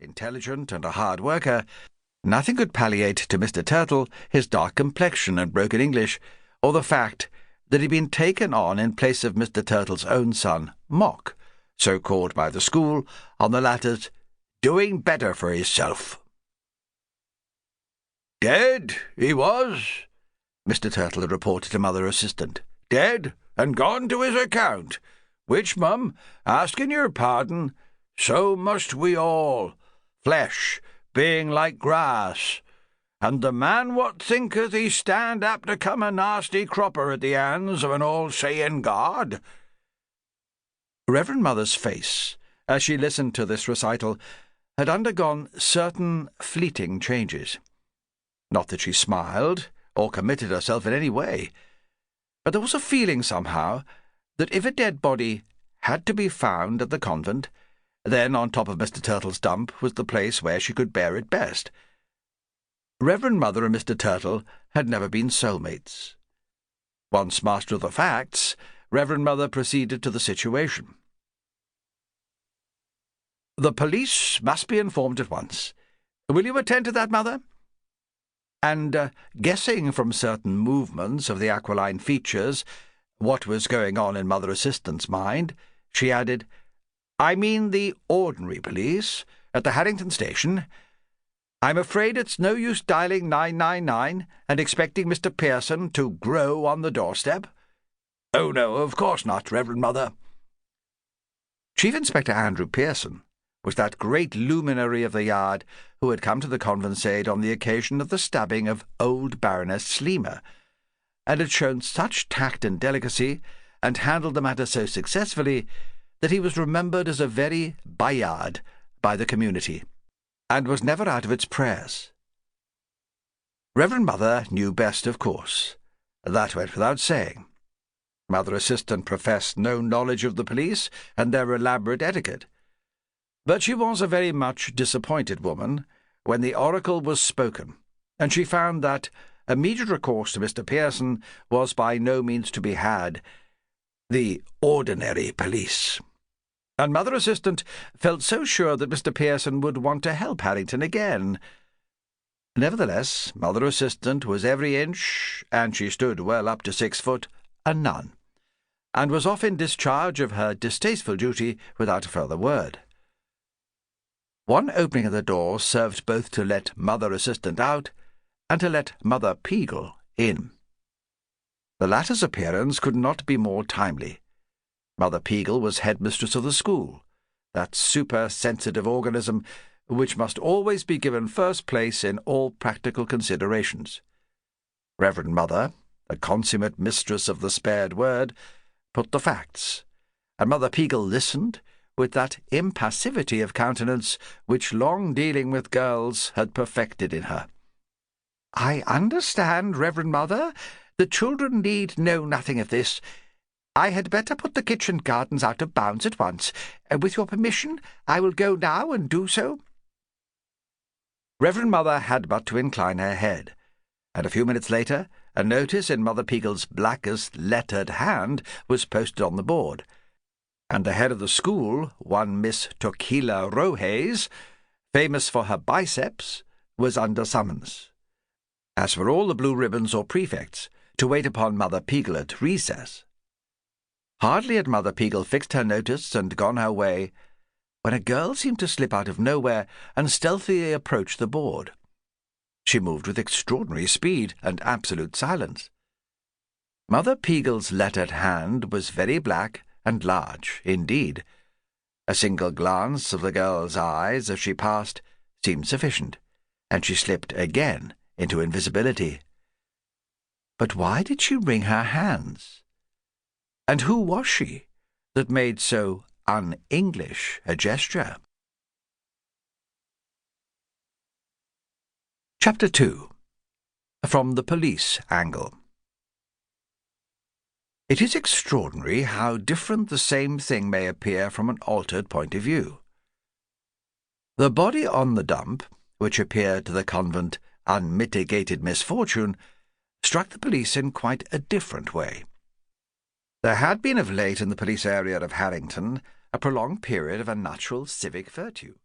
intelligent and a hard worker, nothing could palliate to Mr. Turtle his dark complexion and broken English, or the fact that he'd been taken on in place of Mr. Turtle's own son, Mock, so called by the school, on the latter's doing better for hisself. "Dead, he was," Mr. Turtle had reported to Mother Assistant. "Dead and gone to his account, which, mum, asking your pardon, so must we all, flesh being like grass, and the man what thinketh he stand apt to come a nasty cropper at the hands of an all-saying God." Reverend Mother's face, as she listened to this recital, had undergone certain fleeting changes. Not that she smiled or committed herself in any way, but there was a feeling somehow that if a dead body had to be found at the convent, then on top of Mr. Turtle's dump was the place where she could bear it best. Reverend Mother and Mr. Turtle had never been soulmates. Once master of the facts, Reverend Mother proceeded to the situation. "The police must be informed at once. Will you attend to that, Mother?" And, guessing from certain movements of the aquiline features what was going on in Mother Assistant's mind, she added, "I mean the ordinary police at the Harrington station. I'm afraid it's no use dialing 999 and expecting Mr. Pearson to grow on the doorstep." "Oh, no, of course not, Reverend Mother." Chief Inspector Andrew Pearson was that great luminary of the yard who had come to the Convent on the occasion of the stabbing of old Baroness Sleemer, and had shown such tact and delicacy, and handled the matter so successfully, that he was remembered as a very Bayard by the community, and was never out of its prayers. Reverend Mother knew best, of course. That went without saying. Mother Assistant professed no knowledge of the police and their elaborate etiquette, but she was a very much disappointed woman when the oracle was spoken, and she found that immediate recourse to Mr. Pearson was by no means to be had, the ordinary police. And Mother Assistant felt so sure that Mr. Pearson would want to help Harrington again. Nevertheless, Mother Assistant was every inch, and she stood well up to 6 foot, a nun, and was off in discharge of her distasteful duty without a further word. One opening of the door served both to let Mother Assistant out and to let Mother Peagle in. The latter's appearance could not be more timely. Mother Peagle was headmistress of the school, that super-sensitive organism which must always be given first place in all practical considerations. Reverend Mother, the consummate mistress of the spared word, put the facts, and Mother Peagle listened with that impassivity of countenance which long dealing with girls had perfected in her. "I understand, Reverend Mother. The children need know nothing of this. I had better put the kitchen gardens out of bounds at once. With your permission, I will go now and do so." Reverend Mother had but to incline her head, and a few minutes later a notice in Mother Peagle's blackest lettered hand was posted on the board, and the head of the school, one Miss Tequila Rohays, famous for her biceps, was under summons, as were all the blue ribbons or prefects, to wait upon Mother Peagle at recess. Hardly had Mother Peagle fixed her notice and gone her way, when a girl seemed to slip out of nowhere and stealthily approach the board. She moved with extraordinary speed and absolute silence. Mother Peagle's lettered hand was very black and large indeed. A single glance of the girl's eyes as she passed seemed sufficient, and she slipped again into invisibility. But why did she wring her hands? And who was she that made so un-English a gesture? Chapter 2. From the Police Angle. It is extraordinary how different the same thing may appear from an altered point of view. The body on the dump, which appeared to the convent unmitigated misfortune, struck the police in quite a different way. There had been of late in the police area of Harrington a prolonged period of unnatural civic virtue.